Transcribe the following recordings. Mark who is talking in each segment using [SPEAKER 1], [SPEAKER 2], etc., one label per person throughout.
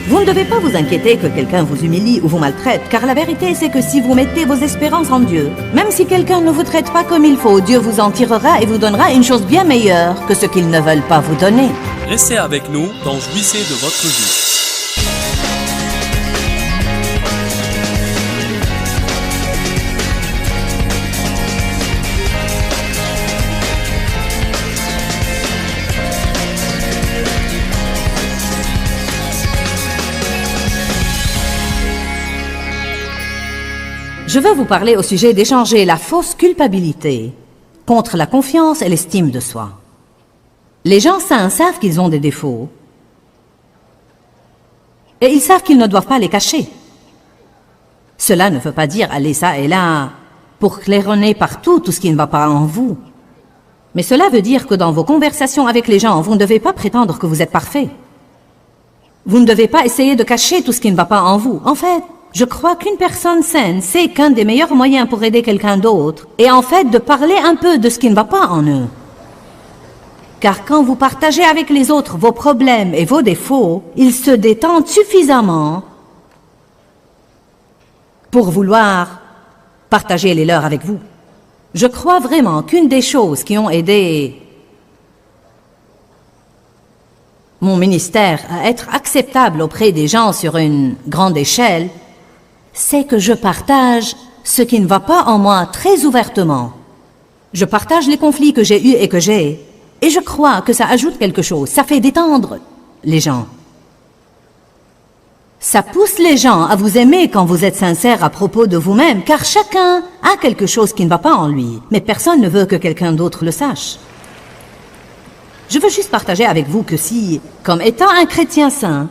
[SPEAKER 1] Vous ne devez pas vous inquiéter que quelqu'un vous humilie ou vous maltraite, car la vérité c'est que si vous mettez vos espérances en Dieu, même si quelqu'un ne vous traite pas comme il faut, Dieu vous en tirera et vous donnera une chose bien meilleure que ce qu'ils ne veulent pas vous donner.
[SPEAKER 2] Restez avec nous dans Jouissez de votre vie.
[SPEAKER 1] Je veux vous parler au sujet d'échanger la fausse culpabilité contre la confiance et l'estime de soi. Les gens sains savent qu'ils ont des défauts et ils savent qu'ils ne doivent pas les cacher. Cela ne veut pas dire aller ça et là pour claironner partout tout ce qui ne va pas en vous. Mais cela veut dire que dans vos conversations avec les gens, vous ne devez pas prétendre que vous êtes parfait. Vous ne devez pas essayer de cacher tout ce qui ne va pas en vous. En fait, je crois qu'une personne saine sait qu'un des meilleurs moyens pour aider quelqu'un d'autre est en fait de parler un peu de ce qui ne va pas en eux. Car quand vous partagez avec les autres vos problèmes et vos défauts, ils se détendent suffisamment pour vouloir partager les leurs avec vous. Je crois vraiment qu'une des choses qui ont aidé mon ministère à être acceptable auprès des gens sur une grande échelle, c'est que je partage ce qui ne va pas en moi très ouvertement. Je partage les conflits que j'ai eus et que j'ai, et je crois que ça ajoute quelque chose, ça fait détendre les gens. Ça pousse les gens à vous aimer quand vous êtes sincère à propos de vous-même, car chacun a quelque chose qui ne va pas en lui, mais personne ne veut que quelqu'un d'autre le sache. Je veux juste partager avec vous que si, comme étant un chrétien saint,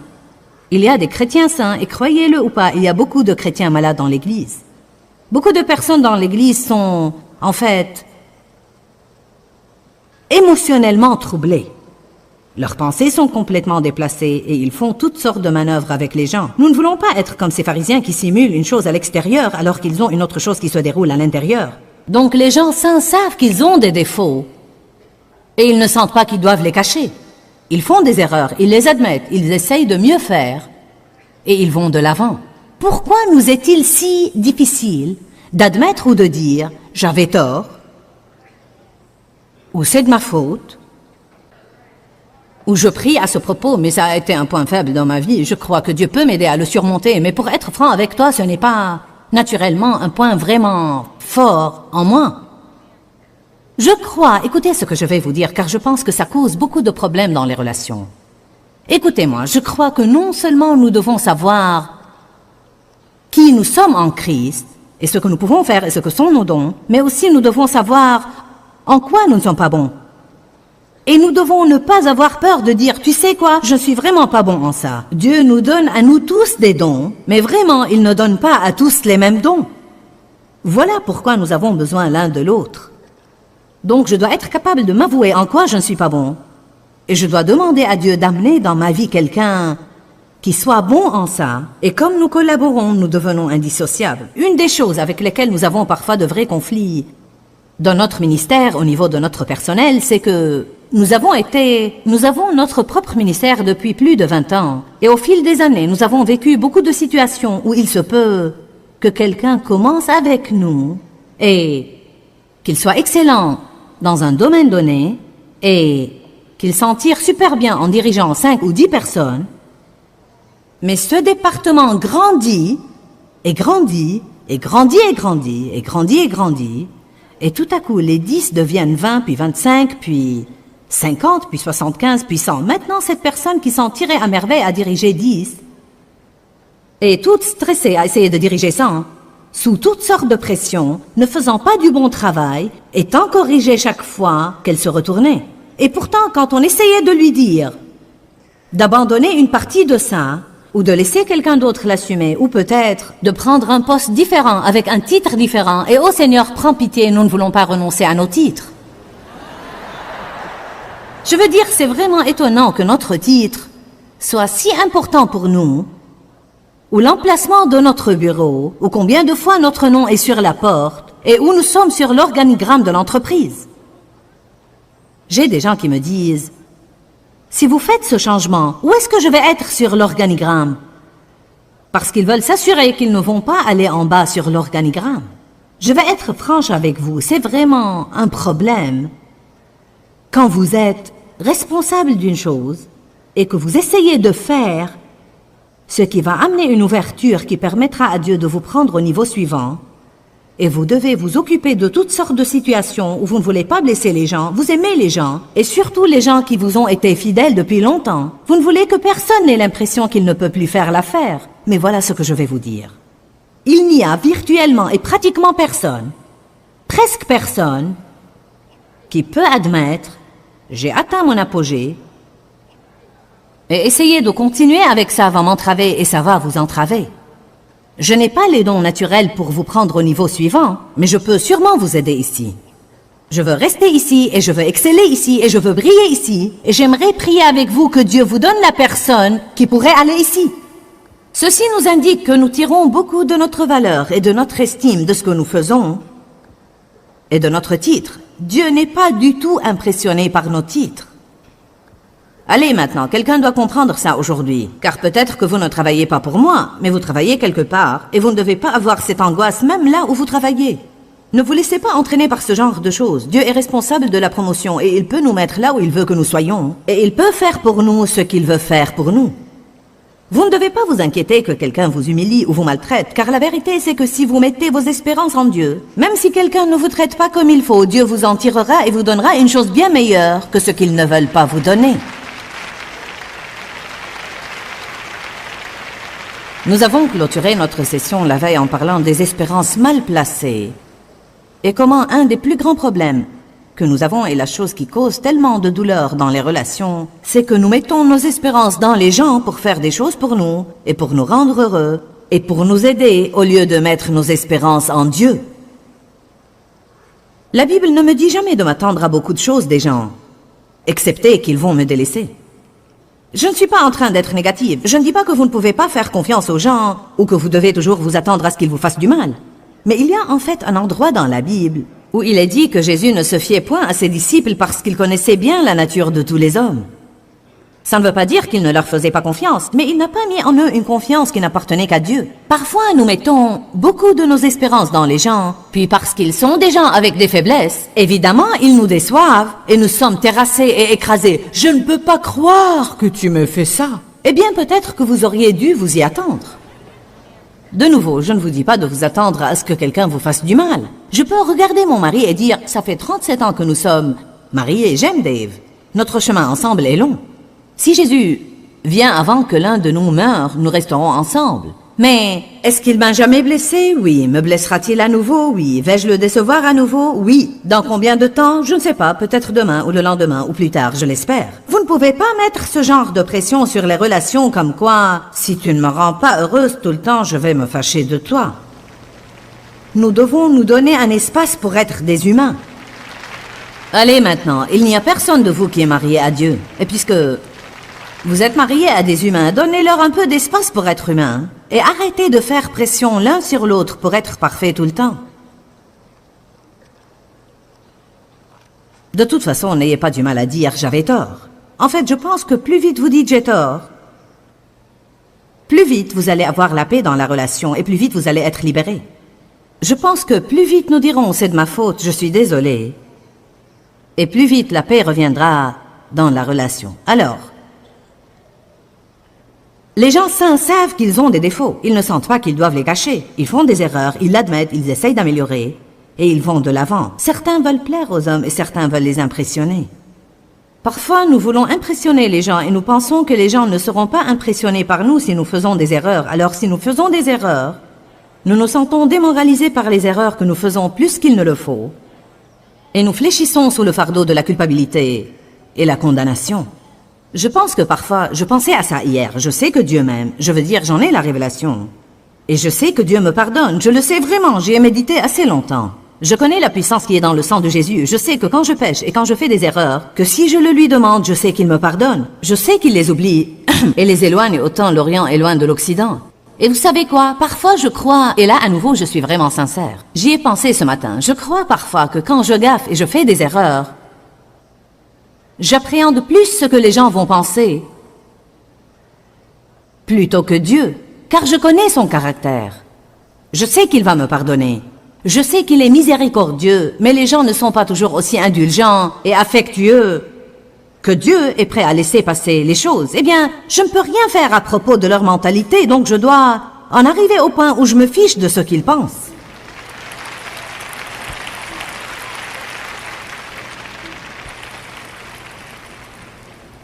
[SPEAKER 1] il y a des chrétiens saints, et croyez-le ou pas, il y a beaucoup de chrétiens malades dans l'Église. Beaucoup de personnes dans l'Église sont, en fait, émotionnellement troublées. Leurs pensées sont complètement déplacées et ils font toutes sortes de manœuvres avec les gens. Nous ne voulons pas être comme ces pharisiens qui simulent une chose à l'extérieur alors qu'ils ont une autre chose qui se déroule à l'intérieur. Donc les gens saints savent qu'ils ont des défauts et ils ne sentent pas qu'ils doivent les cacher. Ils font des erreurs, ils les admettent, ils essayent de mieux faire et ils vont de l'avant. Pourquoi nous est-il si difficile d'admettre ou de dire « j'avais tort » ou « c'est de ma faute » ou « je prie à ce propos, mais ça a été un point faible dans ma vie, je crois que Dieu peut m'aider à le surmonter, mais pour être franc avec toi, ce n'est pas naturellement un point vraiment fort en moi. » Je crois, écoutez ce que je vais vous dire, car je pense que ça cause beaucoup de problèmes dans les relations. Écoutez-moi, je crois que non seulement nous devons savoir qui nous sommes en Christ, et ce que nous pouvons faire et ce que sont nos dons, mais aussi nous devons savoir en quoi nous ne sommes pas bons. Et nous devons ne pas avoir peur de dire, tu sais quoi, je suis vraiment pas bon en ça. Dieu nous donne à nous tous des dons, mais vraiment, il ne donne pas à tous les mêmes dons. Voilà pourquoi nous avons besoin l'un de l'autre. Donc je dois être capable de m'avouer en quoi je ne suis pas bon. Et je dois demander à Dieu d'amener dans ma vie quelqu'un qui soit bon en ça. Et comme nous collaborons, nous devenons indissociables. Une des choses avec lesquelles nous avons parfois de vrais conflits dans notre ministère, au niveau de notre personnel, c'est que nous avons notre propre ministère depuis plus de 20 ans. Et au fil des années, nous avons vécu beaucoup de situations où il se peut que quelqu'un commence avec nous et qu'il soit excellent dans un domaine donné et qu'il s'en tire super bien en dirigeant 5 ou 10 personnes, mais ce département grandit et grandit et grandit et grandit et grandit et grandit, et tout à coup les 10 deviennent 20, puis 25, puis 50, puis 75, puis 100. Maintenant, cette personne qui s'en tirait à merveille à diriger 10 est toute stressée à essayer de diriger 100, sous toutes sortes de pressions, ne faisant pas du bon travail, étant corrigée chaque fois qu'elle se retournait. Et pourtant, quand on essayait de lui dire d'abandonner une partie de ça, ou de laisser quelqu'un d'autre l'assumer, ou peut-être de prendre un poste différent avec un titre différent, et oh Seigneur, prends pitié, nous ne voulons pas renoncer à nos titres. Je veux dire, c'est vraiment étonnant que notre titre soit si important pour nous, ou l'emplacement de notre bureau, ou combien de fois notre nom est sur la porte, et où nous sommes sur l'organigramme de l'entreprise. J'ai des gens qui me disent, si vous faites ce changement, où est-ce que je vais être sur l'organigramme? parce qu'ils veulent s'assurer qu'ils ne vont pas aller en bas sur l'organigramme. Je vais être franche avec vous, c'est vraiment un problème quand vous êtes responsable d'une chose et que vous essayez de faire ce qui va amener une ouverture qui permettra à Dieu de vous prendre au niveau suivant, et vous devez vous occuper de toutes sortes de situations où vous ne voulez pas blesser les gens, vous aimez les gens, et surtout les gens qui vous ont été fidèles depuis longtemps. Vous ne voulez que personne n'ait l'impression qu'il ne peut plus faire l'affaire. Mais voilà ce que je vais vous dire. Il n'y a virtuellement et pratiquement personne, presque personne, qui peut admettre « j'ai atteint mon apogée » et essayer de continuer avec ça va m'entraver et ça va vous entraver. Je n'ai pas les dons naturels pour vous prendre au niveau suivant, mais je peux sûrement vous aider ici. Je veux rester ici et je veux exceller ici et je veux briller ici et j'aimerais prier avec vous que Dieu vous donne la personne qui pourrait aller ici. Ceci nous indique que nous tirons beaucoup de notre valeur et de notre estime de ce que nous faisons et de notre titre. Dieu n'est pas du tout impressionné par nos titres. Allez maintenant, quelqu'un doit comprendre ça aujourd'hui, car peut-être que vous ne travaillez pas pour moi, mais vous travaillez quelque part, et vous ne devez pas avoir cette angoisse même là où vous travaillez. Ne vous laissez pas entraîner par ce genre de choses. Dieu est responsable de la promotion, et il peut nous mettre là où il veut que nous soyons, et il peut faire pour nous ce qu'il veut faire pour nous. Vous ne devez pas vous inquiéter que quelqu'un vous humilie ou vous maltraite, car la vérité c'est que si vous mettez vos espérances en Dieu, même si quelqu'un ne vous traite pas comme il faut, Dieu vous en tirera et vous donnera une chose bien meilleure que ce qu'ils ne veulent pas vous donner. Nous avons clôturé notre session la veille en parlant des espérances mal placées et comment un des plus grands problèmes que nous avons et la chose qui cause tellement de douleur dans les relations, c'est que nous mettons nos espérances dans les gens pour faire des choses pour nous et pour nous rendre heureux et pour nous aider au lieu de mettre nos espérances en Dieu. La Bible ne me dit jamais de m'attendre à beaucoup de choses des gens, excepté qu'ils vont me délaisser. Je ne suis pas en train d'être négative. Je ne dis pas que vous ne pouvez pas faire confiance aux gens ou que vous devez toujours vous attendre à ce qu'ils vous fassent du mal. Mais il y a en fait un endroit dans la Bible où il est dit que Jésus ne se fiait point à ses disciples parce qu'il connaissait bien la nature de tous les hommes. Ça ne veut pas dire qu'il ne leur faisait pas confiance, mais il n'a pas mis en eux une confiance qui n'appartenait qu'à Dieu. Parfois, nous mettons beaucoup de nos espérances dans les gens, puis parce qu'ils sont des gens avec des faiblesses, évidemment, ils nous déçoivent et nous sommes terrassés et écrasés. « Je ne peux pas croire que tu me fais ça. » Eh bien, peut-être que vous auriez dû vous y attendre. De nouveau, je ne vous dis pas de vous attendre à ce que quelqu'un vous fasse du mal. Je peux regarder mon mari et dire « Ça fait 37 ans que nous sommes mariés, j'aime Dave. Notre chemin ensemble est long. » Si Jésus vient avant que l'un de nous meure, nous resterons ensemble. Mais est-ce qu'il m'a jamais blessé? Oui. Me blessera-t-il à nouveau? Oui. Vais-je le décevoir à nouveau? Oui. Dans combien de temps? Je ne sais pas. Peut-être demain ou le lendemain ou plus tard, je l'espère. Vous ne pouvez pas mettre ce genre de pression sur les relations comme quoi, si tu ne me rends pas heureuse tout le temps, je vais me fâcher de toi. Nous devons nous donner un espace pour être des humains. Allez maintenant, il n'y a personne de vous qui est marié à Dieu. Et puisque vous êtes mariés à des humains, donnez-leur un peu d'espace pour être humains. Et arrêtez de faire pression l'un sur l'autre pour être parfait tout le temps. De toute façon, n'ayez pas du mal à dire « j'avais tort ». En fait, je pense que plus vite vous dites « j'ai tort », plus vite vous allez avoir la paix dans la relation et plus vite vous allez être libéré. Je pense que plus vite nous dirons « c'est de ma faute, je suis désolé », et plus vite la paix reviendra dans la relation. Alors, les gens sains savent qu'ils ont des défauts. Ils ne sentent pas qu'ils doivent les cacher. Ils font des erreurs, ils l'admettent, ils essayent d'améliorer. Et ils vont de l'avant. Certains veulent plaire aux hommes et certains veulent les impressionner. Parfois, nous voulons impressionner les gens et nous pensons que les gens ne seront pas impressionnés par nous si nous faisons des erreurs. Alors si nous faisons des erreurs, nous nous sentons démoralisés par les erreurs que nous faisons plus qu'il ne le faut. Et nous fléchissons sous le fardeau de la culpabilité et la condamnation. Je pense que parfois, je pensais à ça hier, je sais que Dieu m'aime, je veux dire, j'en ai la révélation. Et je sais que Dieu me pardonne, je le sais vraiment, j'y ai médité assez longtemps. Je connais la puissance qui est dans le sang de Jésus, je sais que quand je pêche et quand je fais des erreurs, que si je le lui demande, je sais qu'il me pardonne. Je sais qu'il les oublie et les éloigne autant l'Orient est loin de l'Occident. Et vous savez quoi? Parfois je crois, et là à nouveau je suis vraiment sincère, j'y ai pensé ce matin, je crois parfois que quand je gaffe et je fais des erreurs, j'appréhende plus ce que les gens vont penser, plutôt que Dieu. car je connais son caractère. Je sais qu'il va me pardonner. Je sais qu'il est miséricordieux, mais les gens ne sont pas toujours aussi indulgents et affectueux que Dieu est prêt à laisser passer les choses. Eh bien, je ne peux rien faire à propos de leur mentalité, donc je dois en arriver au point où je me fiche de ce qu'ils pensent.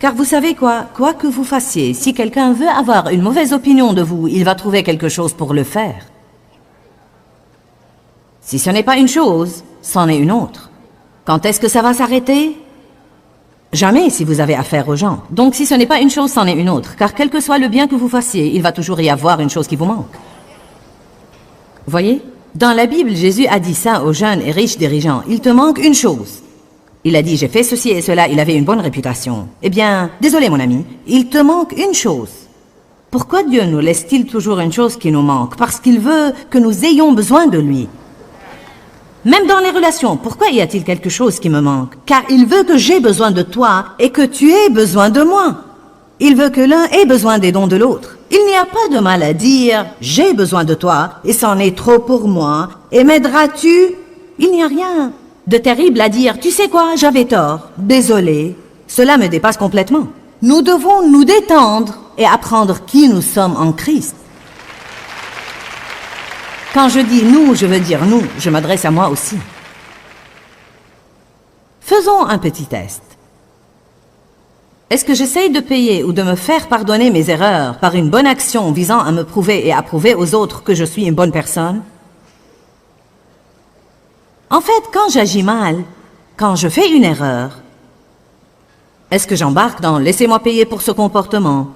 [SPEAKER 1] Car vous savez quoi que vous fassiez, si quelqu'un veut avoir une mauvaise opinion de vous, il va trouver quelque chose pour le faire. Si ce n'est pas une chose, c'en est une autre. Quand est-ce que ça va s'arrêter? Jamais si vous avez affaire aux gens. Donc si ce n'est pas une chose, c'en est une autre. Car quel que soit le bien que vous fassiez, il va toujours y avoir une chose qui vous manque. Voyez? Dans la Bible, Jésus a dit ça aux jeunes et riches dirigeants. Il te manque une chose. Il a dit, j'ai fait ceci et cela, il avait une bonne réputation. Eh bien, désolé mon ami, il te manque une chose. Pourquoi Dieu nous laisse-t-il toujours une chose qui nous manque? Parce qu'il veut que nous ayons besoin de lui. Même dans les relations, pourquoi y a-t-il quelque chose qui me manque? Car il veut que j'ai besoin de toi et que tu aies besoin de moi. Il veut que l'un ait besoin des dons de l'autre. Il n'y a pas de mal à dire, j'ai besoin de toi et c'en est trop pour moi et m'aideras-tu? Il n'y a rien de terrible à dire, tu sais quoi, j'avais tort, désolé. Cela me dépasse complètement. Nous devons nous détendre et apprendre qui nous sommes en Christ. Quand je dis nous, je veux dire nous, je m'adresse à moi aussi. Faisons un petit test. Est-ce que j'essaye de payer ou de me faire pardonner mes erreurs par une bonne action visant à me prouver et à prouver aux autres que je suis une bonne personne? En fait, quand j'agis mal, quand je fais une erreur, est-ce que j'embarque dans « laissez-moi payer pour ce comportement »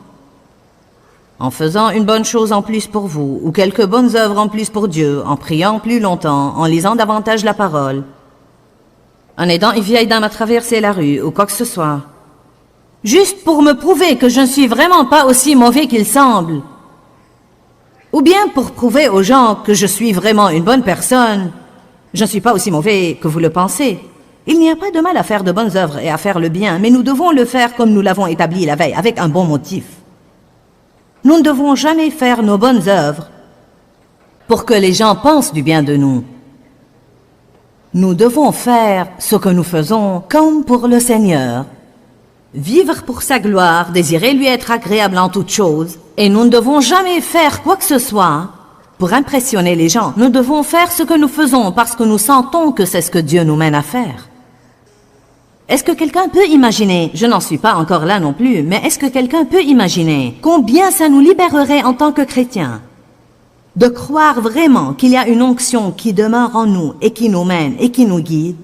[SPEAKER 1] en faisant une bonne chose en plus pour vous, ou quelques bonnes œuvres en plus pour Dieu, en priant plus longtemps, en lisant davantage la parole, en aidant une vieille dame à traverser la rue, ou quoi que ce soit, juste pour me prouver que je ne suis vraiment pas aussi mauvais qu'il semble, ou bien pour prouver aux gens que je suis vraiment une bonne personne, je ne suis pas aussi mauvais que vous le pensez. Il n'y a pas de mal à faire de bonnes œuvres et à faire le bien, mais nous devons le faire comme nous l'avons établi la veille, avec un bon motif. Nous ne devons jamais faire nos bonnes œuvres pour que les gens pensent du bien de nous. Nous devons faire ce que nous faisons comme pour le Seigneur. Vivre pour sa gloire, désirer lui être agréable en toutes choses, et nous ne devons jamais faire quoi que ce soit pour impressionner les gens. Nous devons faire ce que nous faisons parce que nous sentons que c'est ce que Dieu nous mène à faire. Est-ce que quelqu'un peut imaginer, je n'en suis pas encore là non plus, mais est-ce que quelqu'un peut imaginer combien ça nous libérerait en tant que chrétiens de croire vraiment qu'il y a une onction qui demeure en nous et qui nous mène et qui nous guide?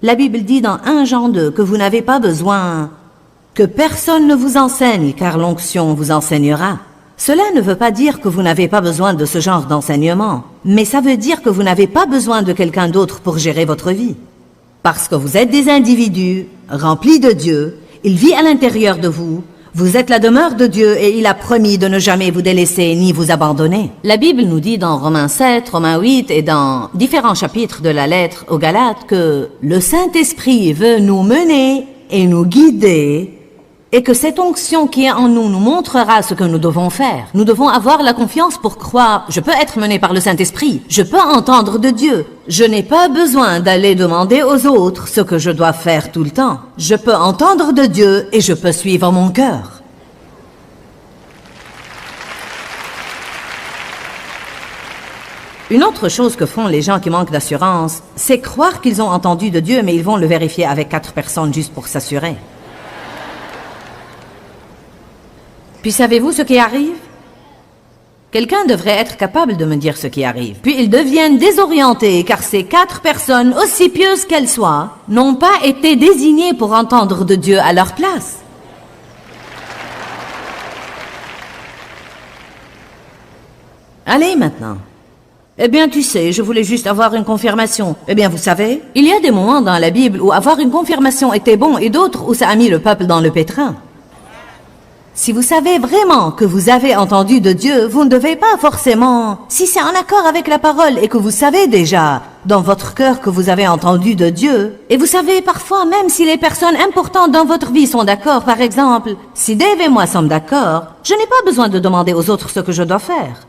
[SPEAKER 1] La Bible dit dans 1 Jean 2 que vous n'avez pas besoin que personne ne vous enseigne, car l'onction vous enseignera. Cela ne veut pas dire que vous n'avez pas besoin de ce genre d'enseignement, mais ça veut dire que vous n'avez pas besoin de quelqu'un d'autre pour gérer votre vie. Parce que vous êtes des individus remplis de Dieu, il vit à l'intérieur de vous, vous êtes la demeure de Dieu et il a promis de ne jamais vous délaisser ni vous abandonner. La Bible nous dit dans Romains 7, Romains 8 et dans différents chapitres de la lettre aux Galates que le Saint-Esprit veut nous mener et nous guider et que cette onction qui est en nous nous montrera ce que nous devons faire. Nous devons avoir la confiance pour croire, je peux être mené par le Saint-Esprit, je peux entendre de Dieu. Je n'ai pas besoin d'aller demander aux autres ce que je dois faire tout le temps. Je peux entendre de Dieu et je peux suivre mon cœur. Une autre chose que font les gens qui manquent d'assurance, c'est croire qu'ils ont entendu de Dieu, mais ils vont le vérifier avec 4 personnes juste pour s'assurer. Puis savez-vous ce qui arrive? Quelqu'un devrait être capable de me dire ce qui arrive. Puis ils deviennent désorientés car ces 4 personnes, aussi pieuses qu'elles soient, n'ont pas été désignées pour entendre de Dieu à leur place. Allez maintenant. Eh bien, tu sais, je voulais juste avoir une confirmation. Eh bien, vous savez, il y a des moments dans la Bible où avoir une confirmation était bon et d'autres où ça a mis le peuple dans le pétrin. Si vous savez vraiment que vous avez entendu de Dieu, vous ne devez pas forcément, si c'est en accord avec la parole et que vous savez déjà dans votre cœur que vous avez entendu de Dieu. Et vous savez, parfois, même si les personnes importantes dans votre vie sont d'accord, par exemple, si Dave et moi sommes d'accord, je n'ai pas besoin de demander aux autres ce que je dois faire.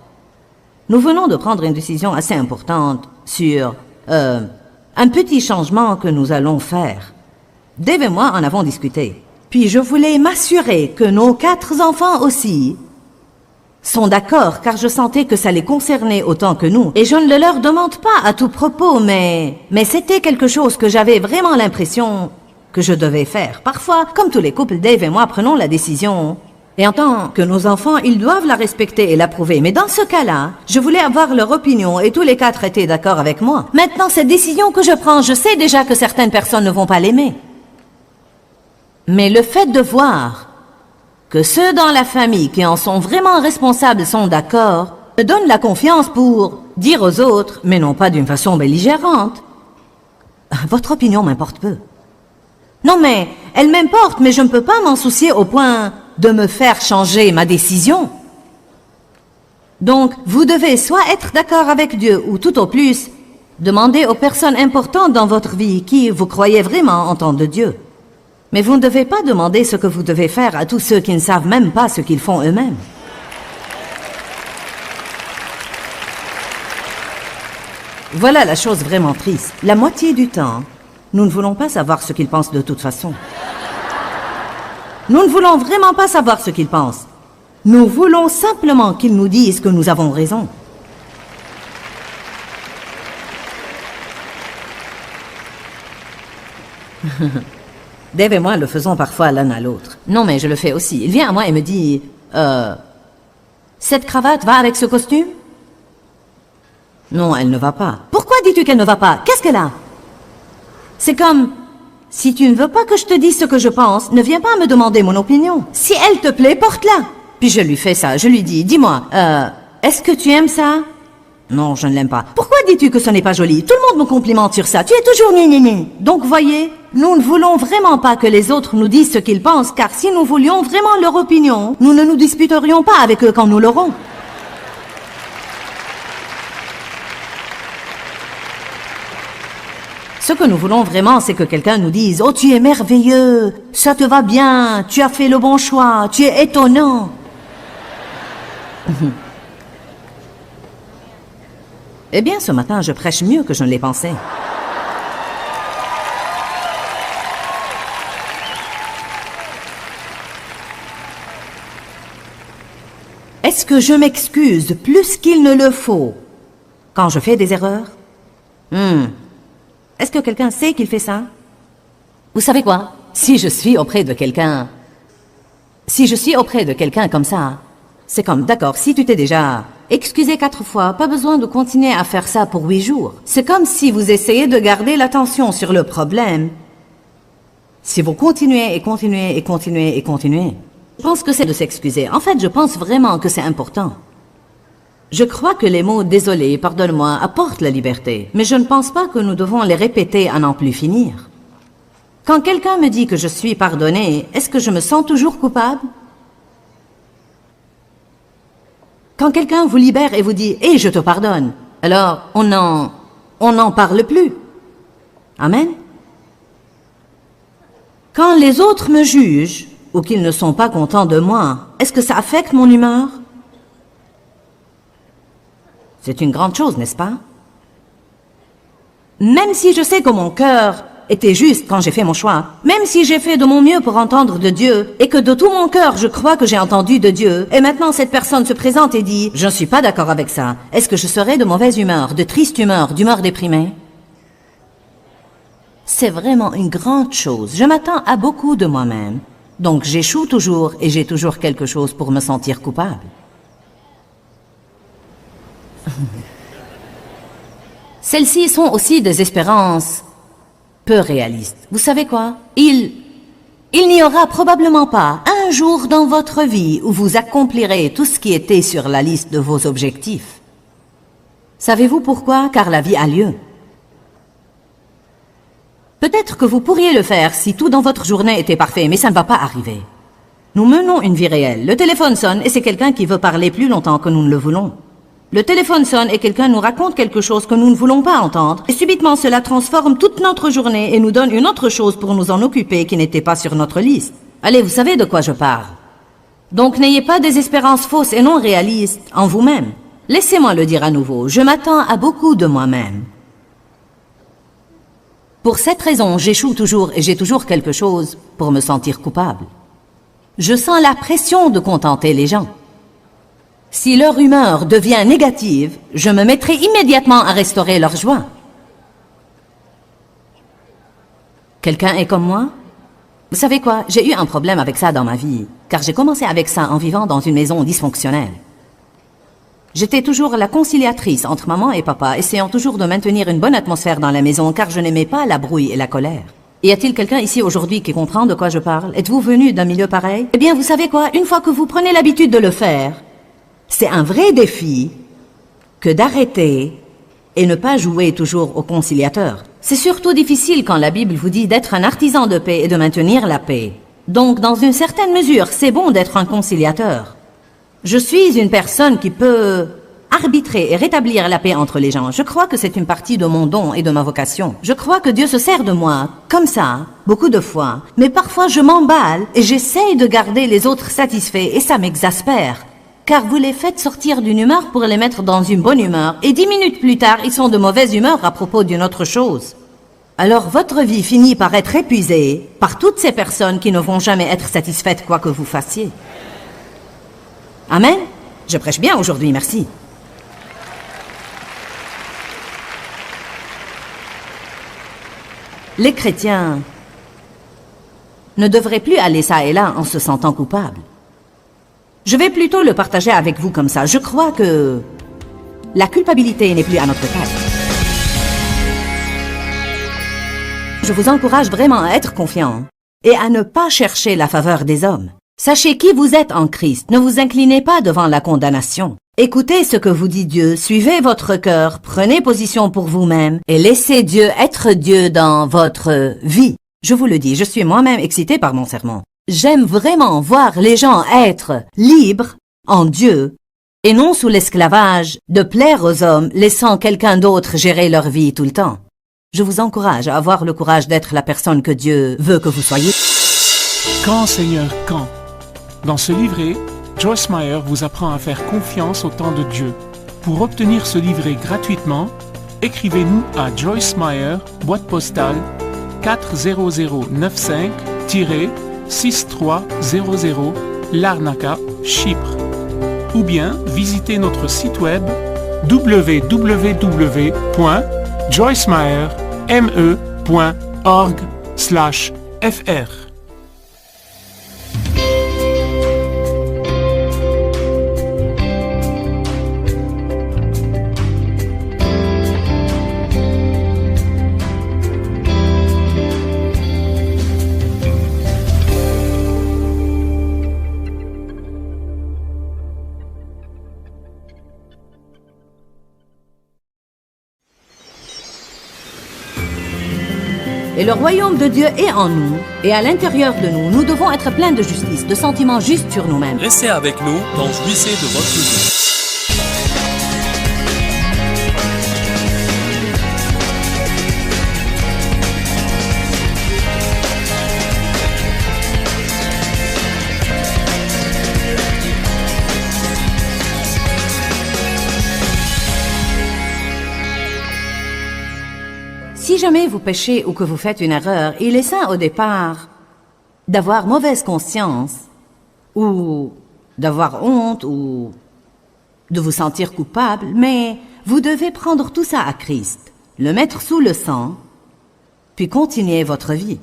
[SPEAKER 1] Nous venons de prendre une décision assez importante sur un petit changement que nous allons faire. Dave et moi en avons discuté. Puis je voulais m'assurer que nos 4 enfants aussi sont d'accord, car je sentais que ça les concernait autant que nous. Et je ne le leur demande pas à tout propos, mais c'était quelque chose que j'avais vraiment l'impression que je devais faire. Parfois, comme tous les couples, Dave et moi prenons la décision. Et en tant que nos enfants, ils doivent la respecter et l'approuver. Mais dans ce cas-là, je voulais avoir leur opinion et tous les 4 étaient d'accord avec moi. Maintenant, cette décision que je prends, je sais déjà que certaines personnes ne vont pas l'aimer. Mais le fait de voir que ceux dans la famille qui en sont vraiment responsables sont d'accord, me donne la confiance pour dire aux autres, mais non pas d'une façon belligérante. Votre opinion m'importe peu. Non mais, elle m'importe, mais je ne peux pas m'en soucier au point de me faire changer ma décision. Donc, vous devez soit être d'accord avec Dieu, ou tout au plus, demander aux personnes importantes dans votre vie qui vous croyez vraiment entendre de Dieu. Mais vous ne devez pas demander ce que vous devez faire à tous ceux qui ne savent même pas ce qu'ils font eux-mêmes. Voilà la chose vraiment triste. La moitié du temps, nous ne voulons pas savoir ce qu'ils pensent de toute façon. Nous ne voulons vraiment pas savoir ce qu'ils pensent. Nous voulons simplement qu'ils nous disent que nous avons raison. Dave et moi le faisons parfois l'un à l'autre. Non, mais je le fais aussi. Il vient à moi et me dit « Cette cravate va avec ce costume ?» Non, elle ne va pas. Pourquoi dis-tu qu'elle ne va pas? Qu'est-ce qu'elle a? C'est comme, si tu ne veux pas que je te dise ce que je pense, ne viens pas me demander mon opinion. Si elle te plaît, porte-la. Puis je lui fais ça, je lui dis, dis-moi, est-ce que tu aimes ça? Non, je ne l'aime pas. Pourquoi dis-tu que ce n'est pas joli? Tout le monde me complimente sur ça, tu es toujours ni. Donc voyez, nous ne voulons vraiment pas que les autres nous disent ce qu'ils pensent, car si nous voulions vraiment leur opinion, nous ne nous disputerions pas avec eux quand nous l'aurons. Ce que nous voulons vraiment, c'est que quelqu'un nous dise « Oh, tu es merveilleux, ça te va bien, tu as fait le bon choix, tu es étonnant. » Eh bien, ce matin, je prêche mieux que je ne l'ai pensé. Est-ce que je m'excuse plus qu'il ne le faut quand je fais des erreurs? Est-ce que quelqu'un sait qu'il fait ça? Vous savez quoi? Si je suis auprès de quelqu'un comme ça, c'est comme, d'accord, si tu t'es déjà excusé 4 fois, pas besoin de continuer à faire ça pour 8 jours. C'est comme si vous essayez de garder l'attention sur le problème. Si vous continuez et continuez et continuez et continuez, je pense que c'est de s'excuser. En fait, je pense vraiment que c'est important. Je crois que les mots « désolé »,« pardonne-moi » apportent la liberté, mais je ne pense pas que nous devons les répéter à n'en plus finir. Quand quelqu'un me dit que je suis pardonné, est-ce que je me sens toujours coupable? Quand quelqu'un vous libère et vous dit « Hé, je te pardonne », alors on n'en parle plus. Amen? Quand les autres me jugent, ou qu'ils ne sont pas contents de moi, est-ce que ça affecte mon humeur? C'est une grande chose, n'est-ce pas? Même si je sais que mon cœur était juste quand j'ai fait mon choix, même si j'ai fait de mon mieux pour entendre de Dieu, et que de tout mon cœur je crois que j'ai entendu de Dieu, et maintenant cette personne se présente et dit « Je ne suis pas d'accord avec ça », est-ce que je serai de mauvaise humeur, de triste humeur, d'humeur déprimée? C'est vraiment une grande chose. Je m'attends à beaucoup de moi-même. Donc j'échoue toujours, et j'ai toujours quelque chose pour me sentir coupable. Celles-ci sont aussi des espérances peu réalistes. Vous savez quoi? Il n'y aura probablement pas un jour dans votre vie où vous accomplirez tout ce qui était sur la liste de vos objectifs. Savez-vous pourquoi? Car la vie a lieu. Peut-être que vous pourriez le faire si tout dans votre journée était parfait, mais ça ne va pas arriver. Nous menons une vie réelle. Le téléphone sonne et c'est quelqu'un qui veut parler plus longtemps que nous ne le voulons. Le téléphone sonne et quelqu'un nous raconte quelque chose que nous ne voulons pas entendre. Et subitement, cela transforme toute notre journée et nous donne une autre chose pour nous en occuper qui n'était pas sur notre liste. Allez, vous savez de quoi je parle. Donc n'ayez pas des espérances fausses et non réalistes en vous-même. Laissez-moi le dire à nouveau, je m'attends à beaucoup de moi-même. Pour cette raison, j'échoue toujours et j'ai toujours quelque chose pour me sentir coupable. Je sens la pression de contenter les gens. Si leur humeur devient négative, je me mettrai immédiatement à restaurer leur joie. Quelqu'un est comme moi? Vous savez quoi? J'ai eu un problème avec ça dans ma vie, car j'ai commencé avec ça en vivant dans une maison dysfonctionnelle. J'étais toujours la conciliatrice entre maman et papa, essayant toujours de maintenir une bonne atmosphère dans la maison, car je n'aimais pas la brouille et la colère. Y a-t-il quelqu'un ici aujourd'hui qui comprend de quoi je parle? Êtes-vous venu d'un milieu pareil? Eh bien, vous savez quoi? Une fois que vous prenez l'habitude de le faire, c'est un vrai défi que d'arrêter et ne pas jouer toujours au conciliateur. C'est surtout difficile quand la Bible vous dit d'être un artisan de paix et de maintenir la paix. Donc, dans une certaine mesure, c'est bon d'être un conciliateur. Je suis une personne qui peut arbitrer et rétablir la paix entre les gens. Je crois que c'est une partie de mon don et de ma vocation. Je crois que Dieu se sert de moi, comme ça, beaucoup de fois. Mais parfois, je m'emballe et j'essaye de garder les autres satisfaits et ça m'exaspère. Car vous les faites sortir d'une humeur pour les mettre dans une bonne humeur, et 10 minutes plus tard, ils sont de mauvaise humeur à propos d'une autre chose. Alors votre vie finit par être épuisée par toutes ces personnes qui ne vont jamais être satisfaites quoi que vous fassiez. Amen? Je prêche bien aujourd'hui, merci. Les chrétiens ne devraient plus aller ça et là en se sentant coupables. Je vais plutôt le partager avec vous comme ça. Je crois que la culpabilité n'est plus à notre taille. Je vous encourage vraiment à être confiant et à ne pas chercher la faveur des hommes. Sachez qui vous êtes en Christ. Ne vous inclinez pas devant la condamnation. Écoutez ce que vous dit Dieu. Suivez votre cœur. Prenez position pour vous-même et laissez Dieu être Dieu dans votre vie. Je vous le dis, je suis moi-même excitée par mon sermon. J'aime vraiment voir les gens être libres en Dieu et non sous l'esclavage de plaire aux hommes, laissant quelqu'un d'autre gérer leur vie tout le temps. Je vous encourage à avoir le courage d'être la personne que Dieu veut que vous soyez.
[SPEAKER 3] Quand, Seigneur, quand? Dans ce livret, Joyce Meyer vous apprend à faire confiance au temps de Dieu. Pour obtenir ce livret gratuitement, écrivez-nous à Joyce Meyer, boîte postale 40095-6300 Larnaca, Chypre. Ou bien visitez notre site web www.joycemeyerme.org/fr.
[SPEAKER 1] Et le royaume de Dieu est en nous, et à l'intérieur de nous, nous devons être pleins de justice, de sentiments justes sur nous-mêmes.
[SPEAKER 2] Restez avec nous dans Jouissez de votre vie.
[SPEAKER 1] Si jamais vous péchez ou que vous faites une erreur, il est sain au départ d'avoir mauvaise conscience ou d'avoir honte ou de vous sentir coupable, mais vous devez prendre tout ça à Christ, le mettre sous le sang, puis continuer votre vie.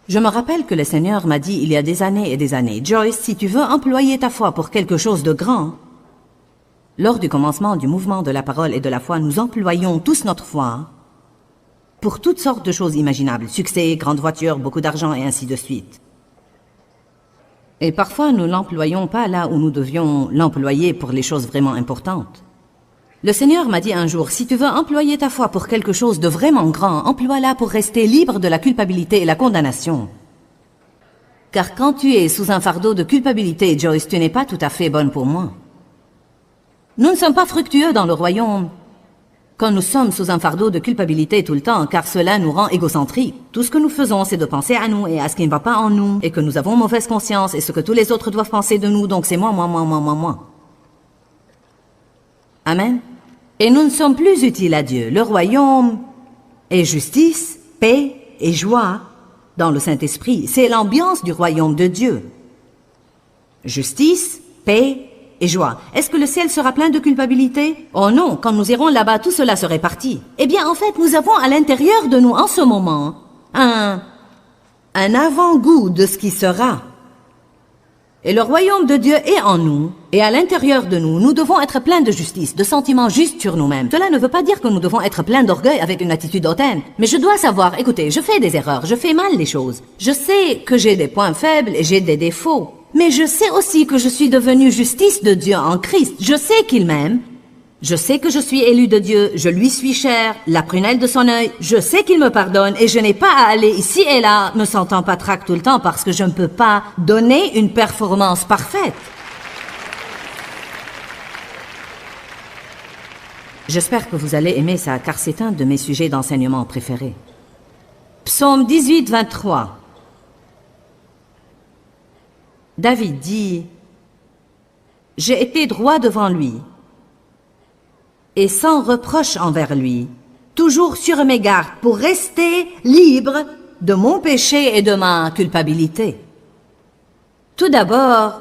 [SPEAKER 1] Je me rappelle que le Seigneur m'a dit il y a des années et des années, « Joyce, si tu veux employer ta foi pour quelque chose de grand, » lors du commencement du mouvement de la parole et de la foi, nous employons tous notre foi pour toutes sortes de choses imaginables, succès, grande voiture, beaucoup d'argent et ainsi de suite. Et parfois, nous l'employons pas là où nous devions l'employer pour les choses vraiment importantes. Le Seigneur m'a dit un jour, si tu veux employer ta foi pour quelque chose de vraiment grand, emploie-la pour rester libre de la culpabilité et la condamnation. Car quand tu es sous un fardeau de culpabilité, Joyce, tu n'es pas tout à fait bonne pour moi. Nous ne sommes pas fructueux dans le royaume quand nous sommes sous un fardeau de culpabilité tout le temps, car cela nous rend égocentriques. Tout ce que nous faisons, c'est de penser à nous et à ce qui ne va pas en nous, et que nous avons mauvaise conscience, et ce que tous les autres doivent penser de nous, donc c'est moi. Amen. Et nous ne sommes plus utiles à Dieu. Le royaume est justice, paix et joie dans le Saint-Esprit. C'est l'ambiance du royaume de Dieu. Justice, paix et joie. Est-ce que le ciel sera plein de culpabilité? Oh non, quand nous irons là-bas, tout cela serait parti. Eh bien, en fait, nous avons à l'intérieur de nous, en ce moment, un avant-goût de ce qui sera. Et le royaume de Dieu est en nous, et à l'intérieur de nous, nous devons être pleins de justice, de sentiments justes sur nous-mêmes. Cela ne veut pas dire que nous devons être pleins d'orgueil avec une attitude hautaine. Mais je dois savoir, écoutez, je fais des erreurs, je fais mal les choses. Je sais que j'ai des points faibles et j'ai des défauts. Mais je sais aussi que je suis devenue justice de Dieu en Christ. Je sais qu'il m'aime. Je sais que je suis élu de Dieu. Je lui suis cher, la prunelle de son œil. Je sais qu'il me pardonne et je n'ai pas à aller ici et là, me sentant patraque tout le temps parce que je ne peux pas donner une performance parfaite. J'espère que vous allez aimer ça, car c'est un de mes sujets d'enseignement préférés. Psaume 18, 23. David dit, « J'ai été droit devant lui et sans reproche envers lui, toujours sur mes gardes pour rester libre de mon péché et de ma culpabilité. » Tout d'abord,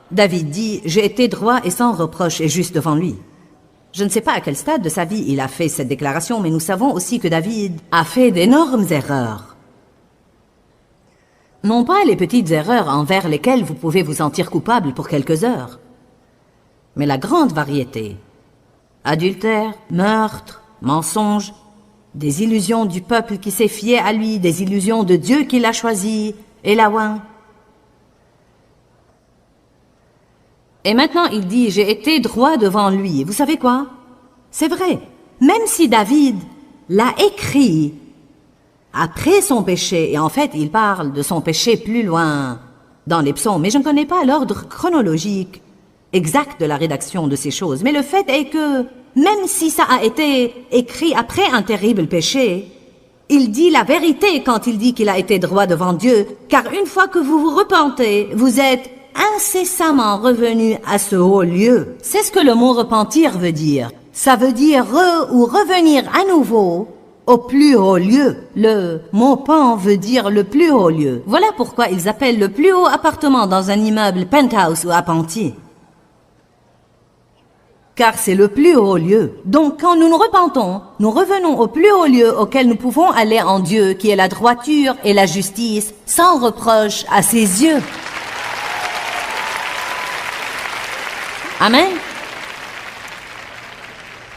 [SPEAKER 1] David dit, « J'ai été droit et sans reproche et juste devant lui. » Je ne sais pas à quel stade de sa vie il a fait cette déclaration, mais nous savons aussi que David a fait d'énormes erreurs. Non pas les petites erreurs envers lesquelles vous pouvez vous sentir coupable pour quelques heures, mais la grande variété. Adultère, meurtre, mensonge, des illusions du peuple qui s'est fié à lui, des illusions de Dieu qui l'a choisi, et la ouin. Et maintenant il dit, j'ai été droit devant lui. Vous savez quoi? C'est vrai, même si David l'a écrit après son péché, et en fait, il parle de son péché plus loin dans les psaumes, mais je ne connais pas l'ordre chronologique exact de la rédaction de ces choses. Mais le fait est que, même si ça a été écrit après un terrible péché, il dit la vérité quand il dit qu'il a été droit devant Dieu, car une fois que vous vous repentez, vous êtes incessamment revenu à ce haut lieu. C'est ce que le mot repentir veut dire. Ça veut dire ou revenir à nouveau au plus haut lieu. Le mot pan veut dire le plus haut lieu. Voilà pourquoi ils appellent le plus haut appartement dans un immeuble penthouse ou appentis. Car c'est le plus haut lieu. Donc quand nous nous repentons, nous revenons au plus haut lieu auquel nous pouvons aller en Dieu, qui est la droiture et la justice, sans reproche à ses yeux. Amen.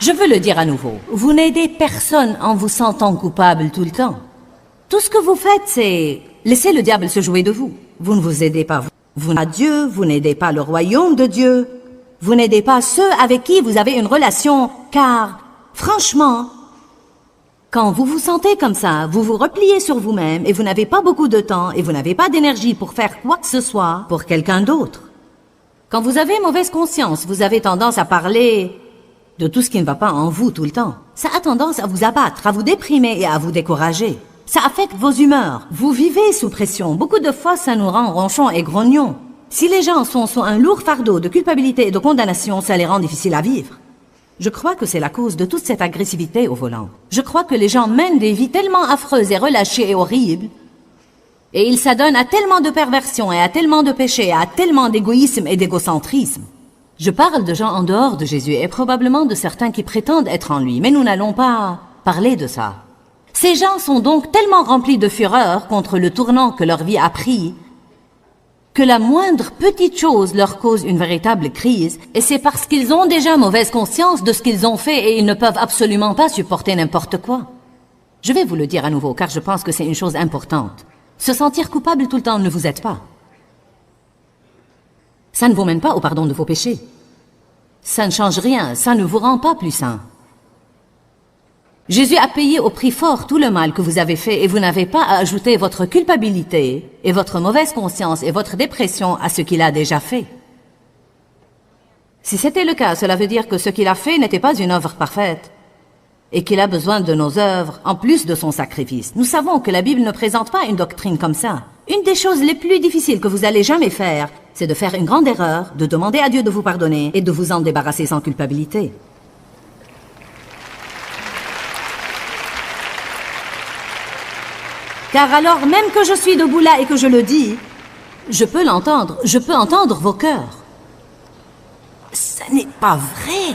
[SPEAKER 1] Je veux le dire à nouveau, vous n'aidez personne en vous sentant coupable tout le temps. Tout ce que vous faites, c'est laisser le diable se jouer de vous. Vous ne vous aidez pas vous à Dieu, vous n'aidez pas le royaume de Dieu, vous n'aidez pas ceux avec qui vous avez une relation, car, franchement, quand vous vous sentez comme ça, vous vous repliez sur vous-même et vous n'avez pas beaucoup de temps et vous n'avez pas d'énergie pour faire quoi que ce soit pour quelqu'un d'autre. Quand vous avez mauvaise conscience, vous avez tendance à parler de tout ce qui ne va pas en vous tout le temps. Ça a tendance à vous abattre, à vous déprimer et à vous décourager. Ça affecte vos humeurs. Vous vivez sous pression. Beaucoup de fois, ça nous rend ronchons et grognons. Si les gens sont sous un lourd fardeau de culpabilité et de condamnation, ça les rend difficiles à vivre. Je crois que c'est la cause de toute cette agressivité au volant. Je crois que les gens mènent des vies tellement affreuses et relâchées et horribles, et ils s'adonnent à tellement de perversions et à tellement de péchés, à tellement d'égoïsme et d'égocentrisme. Je parle de gens en dehors de Jésus et probablement de certains qui prétendent être en lui, mais nous n'allons pas parler de ça. Ces gens sont donc tellement remplis de fureur contre le tournant que leur vie a pris, que la moindre petite chose leur cause une véritable crise, et c'est parce qu'ils ont déjà mauvaise conscience de ce qu'ils ont fait et ils ne peuvent absolument pas supporter n'importe quoi. Je vais vous le dire à nouveau, car je pense que c'est une chose importante. Se sentir coupable tout le temps ne vous aide pas. Ça ne vous mène pas au pardon de vos péchés. Ça ne change rien, ça ne vous rend pas plus saint. Jésus a payé au prix fort tout le mal que vous avez fait et vous n'avez pas à ajouter votre culpabilité et votre mauvaise conscience et votre dépression à ce qu'il a déjà fait. Si c'était le cas, cela veut dire que ce qu'il a fait n'était pas une œuvre parfaite et qu'il a besoin de nos œuvres en plus de son sacrifice. Nous savons que la Bible ne présente pas une doctrine comme ça. Une des choses les plus difficiles que vous allez jamais faire, c'est de faire une grande erreur, de demander à Dieu de vous pardonner et de vous en débarrasser sans culpabilité. Car alors, même que je suis debout là et que je le dis, je peux l'entendre, je peux entendre vos cœurs. Ce n'est pas vrai.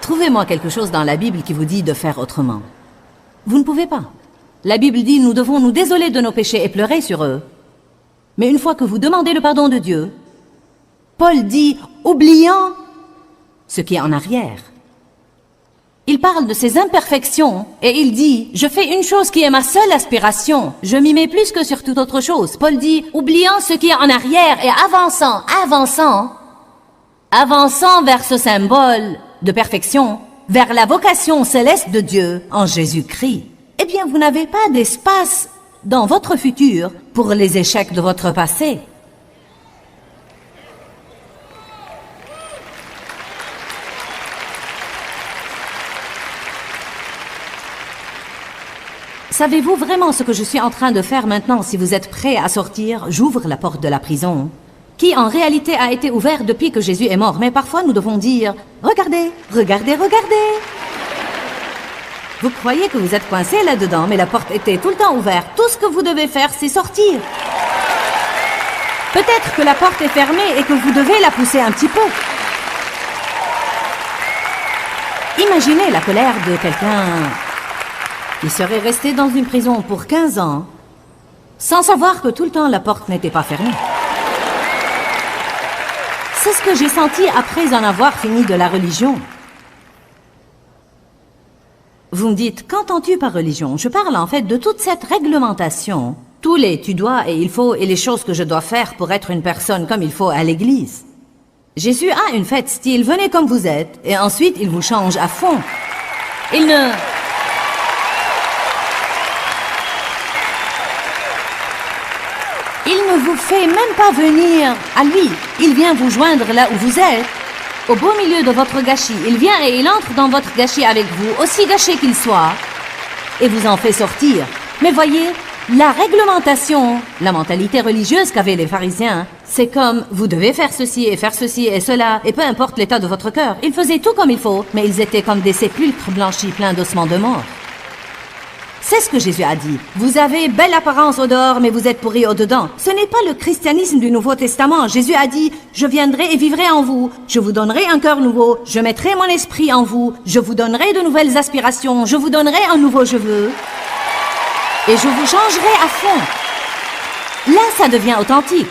[SPEAKER 1] Trouvez-moi quelque chose dans la Bible qui vous dit de faire autrement. Vous ne pouvez pas. La Bible dit, nous devons nous désoler de nos péchés et pleurer sur eux. Mais une fois que vous demandez le pardon de Dieu, Paul dit, oubliant ce qui est en arrière. Il parle de ses imperfections et il dit, je fais une chose qui est ma seule aspiration. Je m'y mets plus que sur toute autre chose. Paul dit, oubliant ce qui est en arrière et avançant vers ce symbole de perfection, vers la vocation céleste de Dieu en Jésus-Christ. Eh bien, vous n'avez pas d'espace dans votre futur pour les échecs de votre passé. Savez-vous vraiment ce que je suis en train de faire maintenant? Si vous êtes prêts à sortir, j'ouvre la porte de la prison, qui en réalité a été ouverte depuis que Jésus est mort. Mais parfois nous devons dire, regardez, regardez, regardez. Vous croyez que vous êtes coincé là-dedans, mais la porte était tout le temps ouverte. Tout ce que vous devez faire, c'est sortir. Peut-être que la porte est fermée et que vous devez la pousser un petit peu. Imaginez la colère de quelqu'un qui serait resté dans une prison pour 15 ans, sans savoir que tout le temps la porte n'était pas fermée. C'est ce que j'ai senti après en avoir fini de la religion. Vous me dites, qu'entends-tu par religion? Je parle en fait de toute cette réglementation. Tous les tu dois et il faut et les choses que je dois faire pour être une personne comme il faut à l'église. Jésus a une fête style, venez comme vous êtes, et ensuite il vous change à fond. Il ne vous fait même pas venir à lui. Il vient vous joindre là où vous êtes, au beau milieu de votre gâchis. Il vient et il entre dans votre gâchis avec vous, aussi gâché qu'il soit, et vous en fait sortir. Mais voyez, la réglementation, la mentalité religieuse qu'avaient les pharisiens, c'est comme, vous devez faire ceci et cela, et peu importe l'état de votre cœur. Ils faisaient tout comme il faut, mais ils étaient comme des sépulcres blanchis pleins d'ossements de mort. C'est ce que Jésus a dit. Vous avez belle apparence au dehors, mais vous êtes pourris au dedans. Ce n'est pas le christianisme du Nouveau Testament. Jésus a dit, je viendrai et vivrai en vous. Je vous donnerai un cœur nouveau. Je mettrai mon esprit en vous. Je vous donnerai de nouvelles aspirations. Je vous donnerai un nouveau je veux. Et je vous changerai à fond. Là, ça devient authentique.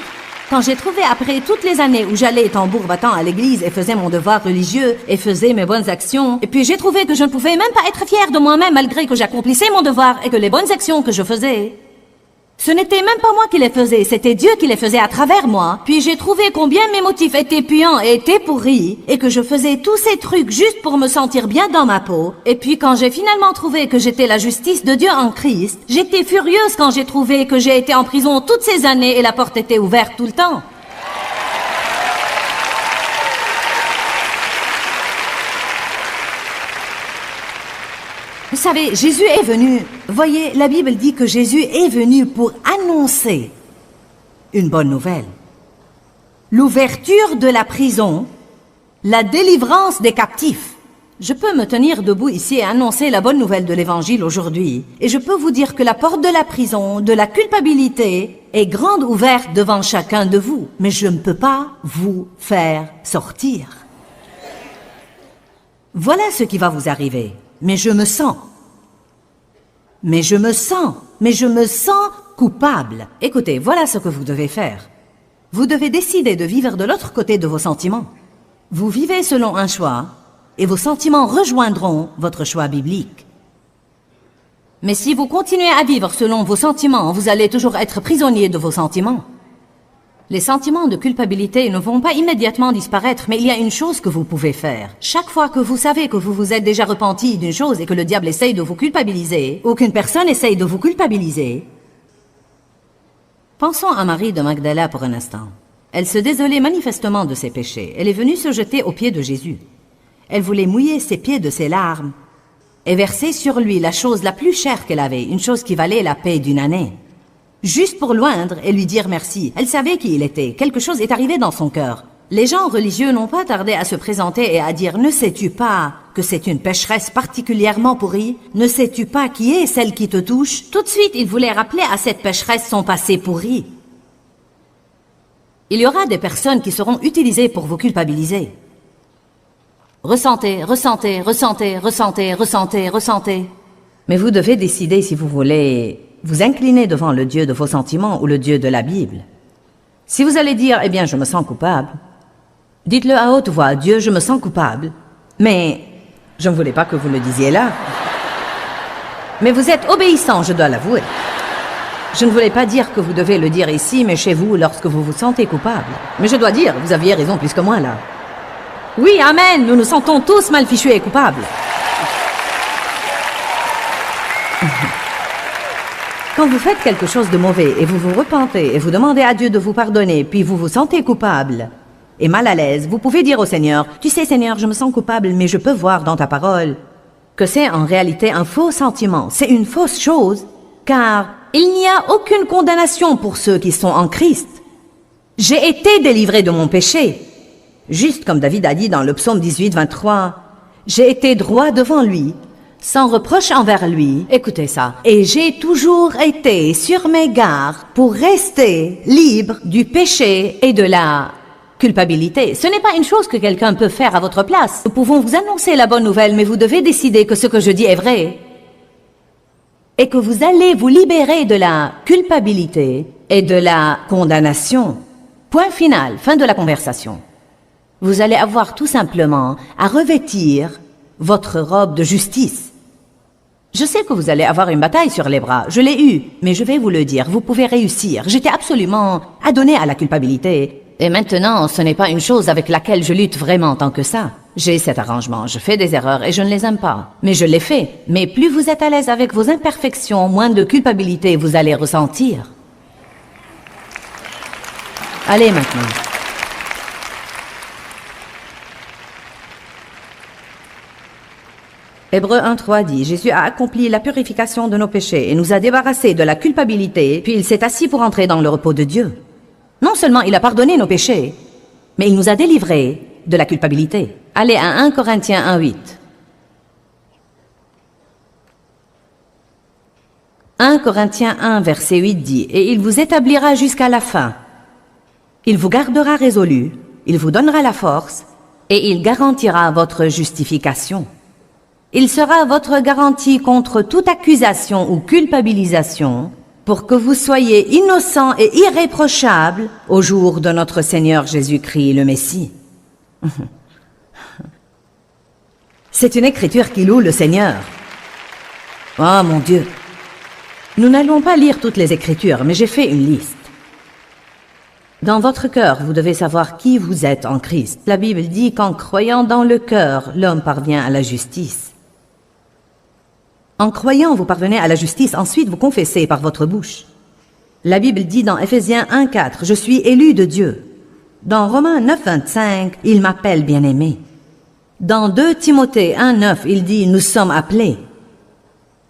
[SPEAKER 1] Quand j'ai trouvé après toutes les années où j'allais tambour battant à l'église et faisais mon devoir religieux et faisais mes bonnes actions, et puis j'ai trouvé que je ne pouvais même pas être fière de moi-même malgré que j'accomplissais mon devoir et que les bonnes actions que je faisais, ce n'était même pas moi qui les faisais, c'était Dieu qui les faisait à travers moi. Puis j'ai trouvé combien mes motifs étaient puants et étaient pourris, et que je faisais tous ces trucs juste pour me sentir bien dans ma peau. Et puis quand j'ai finalement trouvé que j'étais la justice de Dieu en Christ, j'étais furieuse quand j'ai trouvé que j'ai été en prison toutes ces années et la porte était ouverte tout le temps. Vous savez, Jésus est venu. Voyez, la Bible dit que Jésus est venu pour annoncer une bonne nouvelle. L'ouverture de la prison, la délivrance des captifs. Je peux me tenir debout ici et annoncer la bonne nouvelle de l'Évangile aujourd'hui. Et je peux vous dire que la porte de la prison, de la culpabilité, est grande ouverte devant chacun de vous. Mais je ne peux pas vous faire sortir. Voilà ce qui va vous arriver. Mais je me sens coupable. Écoutez, voilà ce que vous devez faire. Vous devez décider de vivre de l'autre côté de vos sentiments. Vous vivez selon un choix, et vos sentiments rejoindront votre choix biblique. Mais si vous continuez à vivre selon vos sentiments, vous allez toujours être prisonnier de vos sentiments. Les sentiments de culpabilité ne vont pas immédiatement disparaître, mais il y a une chose que vous pouvez faire. Chaque fois que vous savez que vous vous êtes déjà repenti d'une chose et que le diable essaye de vous culpabiliser, ou qu'une personne essaye de vous culpabiliser, pensons à Marie de Magdala pour un instant. Elle se désolait manifestement de ses péchés. Elle est venue se jeter aux pieds de Jésus. Elle voulait mouiller ses pieds de ses larmes et verser sur lui la chose la plus chère qu'elle avait, une chose qui valait la paix d'une année. Juste pour loindre et lui dire merci. Elle savait qui il était. Quelque chose est arrivé dans son cœur. Les gens religieux n'ont pas tardé à se présenter et à dire « Ne sais-tu pas que c'est une pécheresse particulièrement pourrie? Ne sais-tu pas qui est celle qui te touche ?» Tout de suite, ils voulaient rappeler à cette pécheresse son passé pourri. Il y aura des personnes qui seront utilisées pour vous culpabiliser. Ressentez, ressentez, ressentez, ressentez, ressentez, ressentez. Mais vous devez décider si vous voulez vous incliner devant le Dieu de vos sentiments ou le Dieu de la Bible. Si vous allez dire, eh bien, je me sens coupable, dites-le à haute voix, Dieu, je me sens coupable, mais je ne voulais pas que vous le disiez là. Mais vous êtes obéissant, je dois l'avouer. Je ne voulais pas dire que vous devez le dire ici, mais chez vous, lorsque vous vous sentez coupable. Mais je dois dire, vous aviez raison plus que moi là. Oui, amen, nous nous sentons tous mal fichus et coupables. Quand vous faites quelque chose de mauvais et vous vous repentez et vous demandez à Dieu de vous pardonner, puis vous vous sentez coupable et mal à l'aise, vous pouvez dire au Seigneur, « Tu sais Seigneur, je me sens coupable, mais je peux voir dans ta parole que c'est en réalité un faux sentiment. C'est une fausse chose, car il n'y a aucune condamnation pour ceux qui sont en Christ. J'ai été délivré de mon péché. » Juste comme David a dit dans le psaume 18, 23, « J'ai été droit devant lui, sans reproche envers lui. » Écoutez ça. « Et j'ai toujours été sur mes gardes pour rester libre du péché et de la culpabilité. » Ce n'est pas une chose que quelqu'un peut faire à votre place. Nous pouvons vous annoncer la bonne nouvelle, mais vous devez décider que ce que je dis est vrai et que vous allez vous libérer de la culpabilité et de la condamnation. Point final, fin de la conversation. Vous allez avoir tout simplement à revêtir votre robe de justice. Je sais que vous allez avoir une bataille sur les bras, je l'ai eue, mais je vais vous le dire, vous pouvez réussir. J'étais absolument adonné à la culpabilité. Et maintenant, ce n'est pas une chose avec laquelle je lutte vraiment tant que ça. J'ai cet arrangement, je fais des erreurs et je ne les aime pas. Mais je les fais. Mais plus vous êtes à l'aise avec vos imperfections, moins de culpabilité vous allez ressentir. Allez maintenant. Hébreux 1.3 dit, Jésus a accompli la purification de nos péchés et nous a débarrassés de la culpabilité, puis il s'est assis pour entrer dans le repos de Dieu. Non seulement il a pardonné nos péchés, mais il nous a délivrés de la culpabilité. Allez à 1 Corinthiens 1.8. 1 Corinthiens 1, verset 8 dit, « Et il vous établira jusqu'à la fin. Il vous gardera résolu, il vous donnera la force, et il garantira votre justification. Il sera votre garantie contre toute accusation ou culpabilisation, pour que vous soyez innocents et irréprochables au jour de notre Seigneur Jésus-Christ le Messie. » C'est une écriture qui loue le Seigneur. Oh mon Dieu! Nous n'allons pas lire toutes les écritures, mais j'ai fait une liste. Dans votre cœur, vous devez savoir qui vous êtes en Christ. La Bible dit qu'en croyant dans le cœur, l'homme parvient à la justice. En croyant, vous parvenez à la justice, ensuite vous confessez par votre bouche. La Bible dit dans Éphésiens 1.4, « Je suis élu de Dieu. » Dans Romains 9.25, « Il m'appelle bien-aimé. » Dans 2 Timothée 1.9, il dit « Nous sommes appelés. »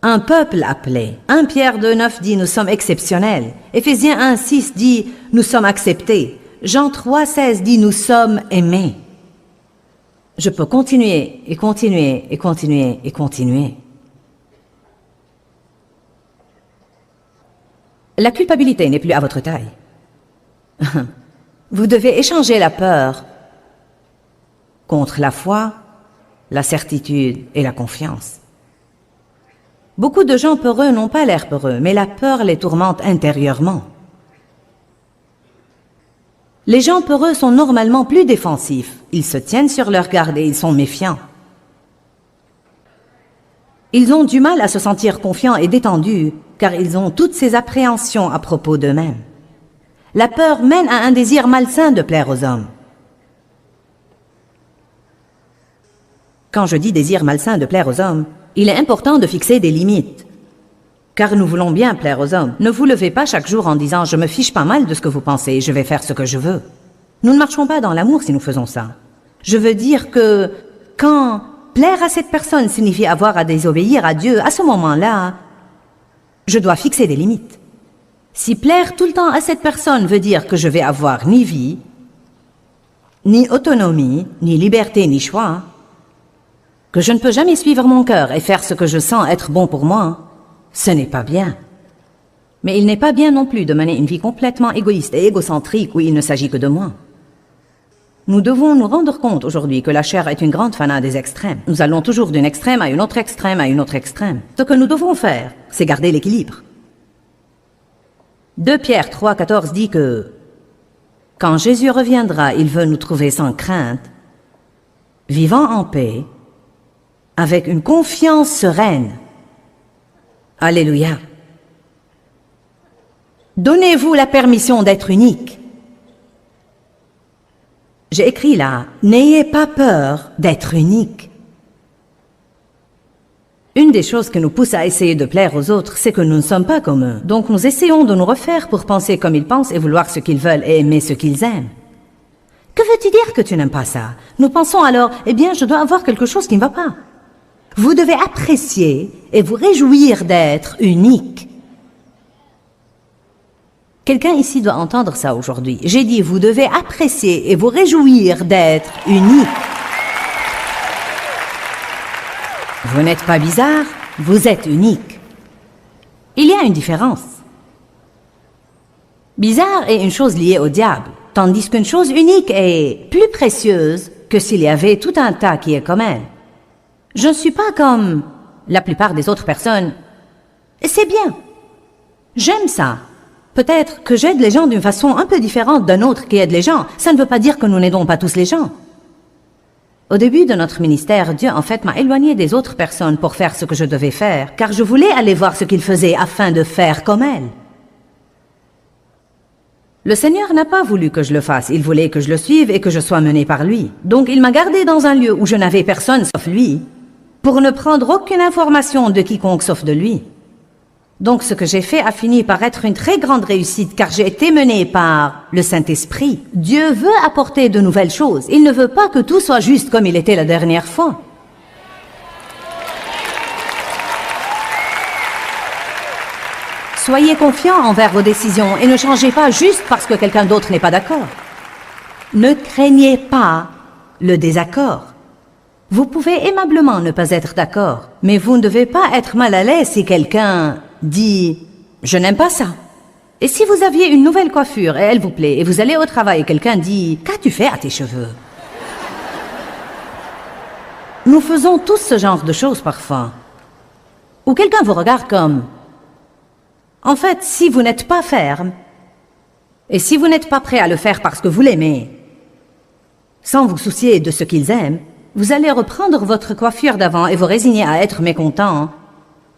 [SPEAKER 1] Un peuple appelé. 1 Pierre 2.9 dit « Nous sommes exceptionnels. » Éphésiens 1.6 dit « Nous sommes acceptés. » Jean 3.16 dit « Nous sommes aimés. » Je peux continuer et continuer et continuer et continuer. La culpabilité n'est plus à votre taille. Vous devez échanger la peur contre la foi, la certitude et la confiance. Beaucoup de gens peureux n'ont pas l'air peureux, mais la peur les tourmente intérieurement. Les gens peureux sont normalement plus défensifs. Ils se tiennent sur leur garde et ils sont méfiants. Ils ont du mal à se sentir confiants et détendus, car ils ont toutes ces appréhensions à propos d'eux-mêmes. La peur mène à un désir malsain de plaire aux hommes. Quand je dis désir malsain de plaire aux hommes, il est important de fixer des limites. Car nous voulons bien plaire aux hommes. Ne vous levez pas chaque jour en disant « je me fiche pas mal de ce que vous pensez, je vais faire ce que je veux ». Nous ne marchons pas dans l'amour si nous faisons ça. Je veux dire que quand plaire à cette personne signifie avoir à désobéir à Dieu, à ce moment-là, je dois fixer des limites. Si plaire tout le temps à cette personne veut dire que je vais avoir ni vie, ni autonomie, ni liberté, ni choix, que je ne peux jamais suivre mon cœur et faire ce que je sens être bon pour moi, ce n'est pas bien. Mais il n'est pas bien non plus de mener une vie complètement égoïste et égocentrique où il ne s'agit que de moi. Nous devons nous rendre compte aujourd'hui que la chair est une grande fanat des extrêmes. Nous allons toujours d'une extrême à une autre extrême à une autre extrême. Ce que nous devons faire, c'est garder l'équilibre. 2 Pierre 3,14 dit que quand Jésus reviendra, il veut nous trouver sans crainte, vivant en paix, avec une confiance sereine. Alléluia. Donnez-vous la permission d'être unique. J'ai écrit là, n'ayez pas peur d'être unique. Une des choses qui nous pousse à essayer de plaire aux autres, c'est que nous ne sommes pas comme eux. Donc nous essayons de nous refaire pour penser comme ils pensent et vouloir ce qu'ils veulent et aimer ce qu'ils aiment. Que veux-tu dire que tu n'aimes pas ça? Nous pensons alors, eh bien, je dois avoir quelque chose qui ne va pas. Vous devez apprécier et vous réjouir d'être unique. Quelqu'un ici doit entendre ça aujourd'hui. J'ai dit, vous devez apprécier et vous réjouir d'être unique. Vous n'êtes pas bizarre, vous êtes unique. Il y a une différence. Bizarre est une chose liée au diable, tandis qu'une chose unique est plus précieuse que s'il y avait tout un tas qui est comme elle. Je ne suis pas comme la plupart des autres personnes. Et c'est bien. J'aime ça. Peut-être que j'aide les gens d'une façon un peu différente d'un autre qui aide les gens. Ça ne veut pas dire que nous n'aidons pas tous les gens. Au début de notre ministère, Dieu en fait m'a éloigné des autres personnes pour faire ce que je devais faire, car je voulais aller voir ce qu'ils faisaient afin de faire comme elles. Le Seigneur n'a pas voulu que je le fasse, il voulait que je le suive et que je sois mené par lui. Donc il m'a gardé dans un lieu où je n'avais personne sauf lui, pour ne prendre aucune information de quiconque sauf de lui. Donc ce que j'ai fait a fini par être une très grande réussite, car j'ai été mené par le Saint-Esprit. Dieu veut apporter de nouvelles choses, il ne veut pas que tout soit juste comme il était la dernière fois. Soyez confiants envers vos décisions et ne changez pas juste parce que quelqu'un d'autre n'est pas d'accord. Ne craignez pas le désaccord. Vous pouvez aimablement ne pas être d'accord, mais vous ne devez pas être mal à l'aise si quelqu'un dit « je n'aime pas ça ». Et si vous aviez une nouvelle coiffure et elle vous plaît, et vous allez au travail et quelqu'un dit « qu'as-tu fait à tes cheveux ?» Nous faisons tous ce genre de choses parfois. Ou quelqu'un vous regarde comme « en fait, si vous n'êtes pas ferme, et si vous n'êtes pas prêt à le faire parce que vous l'aimez, sans vous soucier de ce qu'ils aiment, vous allez reprendre votre coiffure d'avant et vous résigner à être mécontent,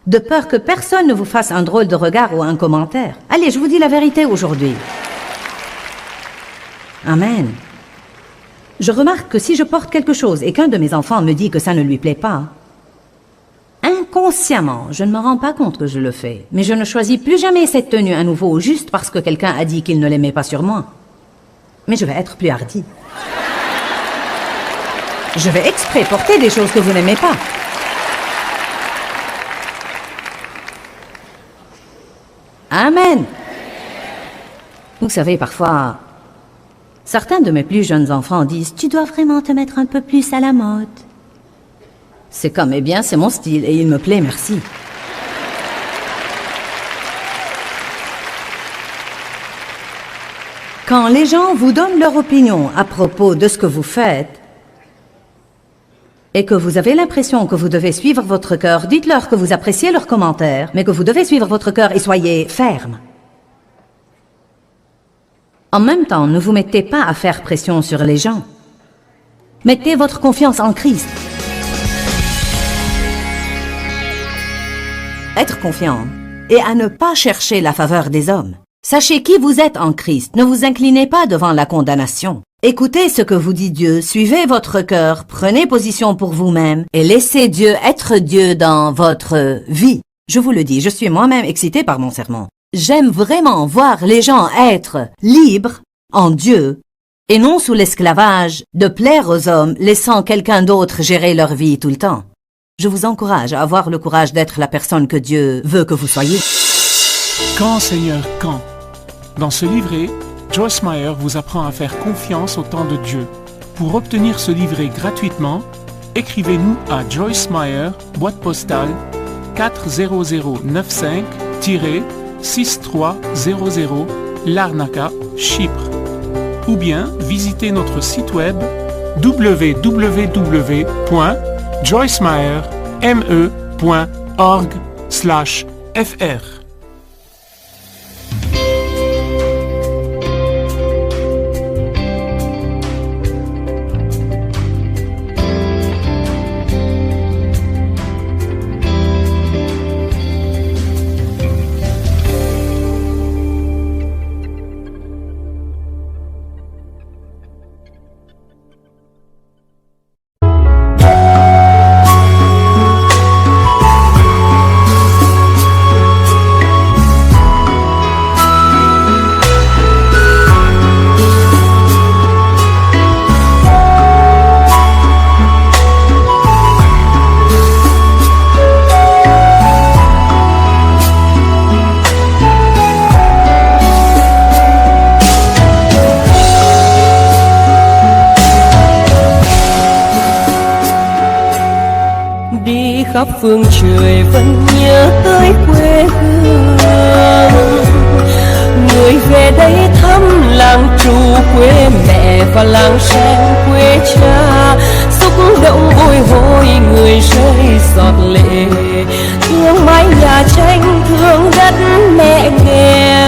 [SPEAKER 1] de peur que personne ne vous fasse un drôle de regard ou un commentaire. Allez, je vous dis la vérité aujourd'hui. Amen. Je remarque que si je porte quelque chose et qu'un de mes enfants me dit que ça ne lui plaît pas, inconsciemment, je ne me rends pas compte que je le fais, mais je ne choisis plus jamais cette tenue à nouveau juste parce que quelqu'un a dit qu'il ne l'aimait pas sur moi. Mais je vais être plus hardi. Je vais exprès porter des choses que vous n'aimez pas. Amen. Vous savez, parfois, certains de mes plus jeunes enfants disent « Tu dois vraiment te mettre un peu plus à la mode. » C'est comme « Eh bien, c'est mon style et il me plaît, merci. » Quand les gens vous donnent leur opinion à propos de ce que vous faites, et que vous avez l'impression que vous devez suivre votre cœur, dites-leur que vous appréciez leurs commentaires, mais que vous devez suivre votre cœur et soyez ferme. En même temps, ne vous mettez pas à faire pression sur les gens. Mettez votre confiance en Christ. Être confiant et à ne pas chercher la faveur des hommes. Sachez qui vous êtes en Christ. Ne vous inclinez pas devant la condamnation. Écoutez ce que vous dit Dieu, suivez votre cœur, prenez position pour vous-même et laissez Dieu être Dieu dans votre vie. Je vous le dis, je suis moi-même excitée par mon sermon. J'aime vraiment voir les gens être libres en Dieu et non sous l'esclavage de plaire aux hommes, laissant quelqu'un d'autre gérer leur vie tout le temps. Je vous encourage à avoir le courage d'être la personne que Dieu veut que vous soyez.
[SPEAKER 3] Quand, Seigneur, quand? Dans ce livret, Joyce Meyer vous apprend à faire confiance au temps de Dieu. Pour obtenir ce livret gratuitement, écrivez-nous à Joyce Meyer, boîte postale 40095-6300, Larnaca, Chypre. Ou bien visitez notre site web www.joycemeyer.org/fr.
[SPEAKER 4] khắp phương trời vẫn nhớ tới quê hương. Người về đây thăm làng trù quê mẹ và làng sen quê cha, xúc động bồi hồi người rơi giọt lệ, thương mái nhà tranh thương đất mẹ nghèo.